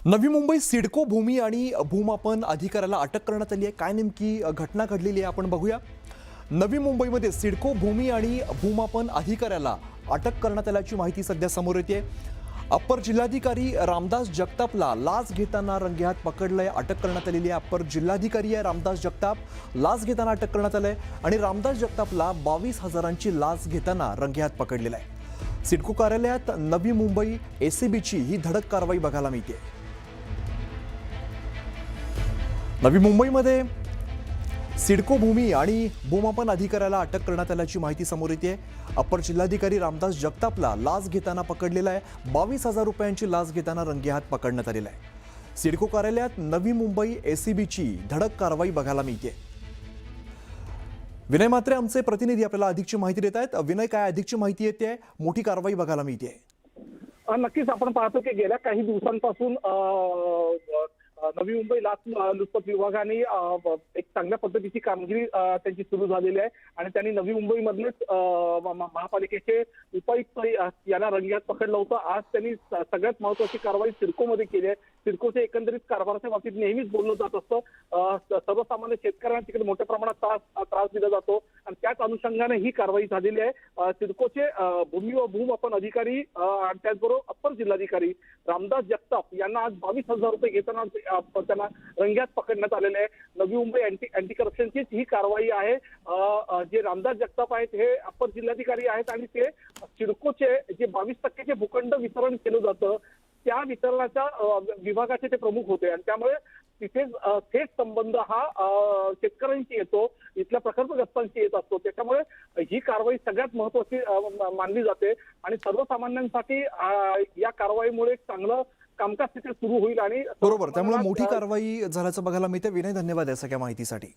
नवी मुंबई सिडको भूमी आणि भूमापन अधिकाऱ्याला अटक करण्यात आली आहे। काय नेमकी घटना घडलेली आहे आपण बघूया। नवी मुंबईमध्ये सिडको भूमी आणि भूमापन अधिकाऱ्याला अटक करण्यात आल्याची माहिती सध्या समोर येते। अप्पर जिल्हाधिकारी रामदास जगतापला लाच घेताना रंगेहात पकडलंय। अटक करण्यात आलेली आहे। अप्पर जिल्हाधिकारी आहे रामदास जगताप, लाच घेताना अटक करण्यात आलंय आणि रामदास जगतापला 22,000ची लाच घेताना रंगेहात पकडलेला आहे। सिडको कार्यालयात नवी मुंबई एसीबीची ही धडक कारवाई बघायला मिळते। नवी मुंबईमध्ये सिडको भूमी आणि भूमापन अधिकाऱ्याला अटक करण्यात आल्याची माहिती समोर येते। अप्पर जिल्हाधिकारी रामदास जगतापला लाच घेताना पकडलेला आहे। 22,000 रुपयांची लाच घेताना रंगेहात पकडण्यात आलेला आहे। सिडको कार्यालयात नवी मुंबई एसीबीची धडक कारवाई बघायला मिळते। विनय मात्रे आमचे प्रतिनिधी आपल्याला अधिकची माहिती देत आहेत। विनय, काय अधिकची माहिती येते? मोठी कारवाई बघायला मिळते। नक्कीच आपण पाहतो की गेल्या काही दिवसांपासून नवी मुंबई लाचलुचपत विभागाने एक चांगल्या पद्धतीची कामगिरी त्यांची सुरू झालेली आहे आणि त्यांनी नवी मुंबईमधलेच महापालिकेचे उपायुक्त यांना रंगेहात पकडलं होतं। आज त्यांनी सगळ्यात महत्त्वाची कारवाई सिडकोमध्ये केली आहे। सिडकोच्या एकंदरीत कारभाराच्या बाबतीत नेहमीच बोललं जात असतं। सर्वसामान्य शेतकऱ्यांना तिकडे मोठ्या प्रमाणात त्रास दिला जातो आणि त्याच अनुषंगाने ही कारवाई झालेली आहे। सिडकोचे भूमी व भूमापन अधिकारी आणि त्याचबरोबर अप्पर जिल्हाधिकारी रामदास जगताप यांना आज 22,000 रुपये घेताना त्यांना रंगेहात पकडण्यात आलेले आहे। नवी मुंबई अँटी करप्शनचीच ही कारवाई आहे। जे रामदास जगताप आहेत हे अप्पर जिल्हाधिकारी आहेत आणि ते सिडकोचे जे 22% भूखंड वितरण केलं जातं त्या वितरणाच्या विभागाचे ते प्रमुख होते आणि त्यामुळे तिथेच थेट संबंध हा शेतकऱ्यांशी येतो, इथल्या प्रकल्पग्रस्तांशी येत असतो। त्याच्यामुळे ही कारवाई सगळ्यात महत्त्वाची मानली जाते आणि सर्वसामान्यांसाठी या कारवाईमुळे चांगलं कामकाज तिथे सुरू होईल आणि बरोबर, त्यामुळे मोठी कारवाई झाल्याचं बघायला मिळते। विनय, धन्यवाद या सगळ्या माहितीसाठी।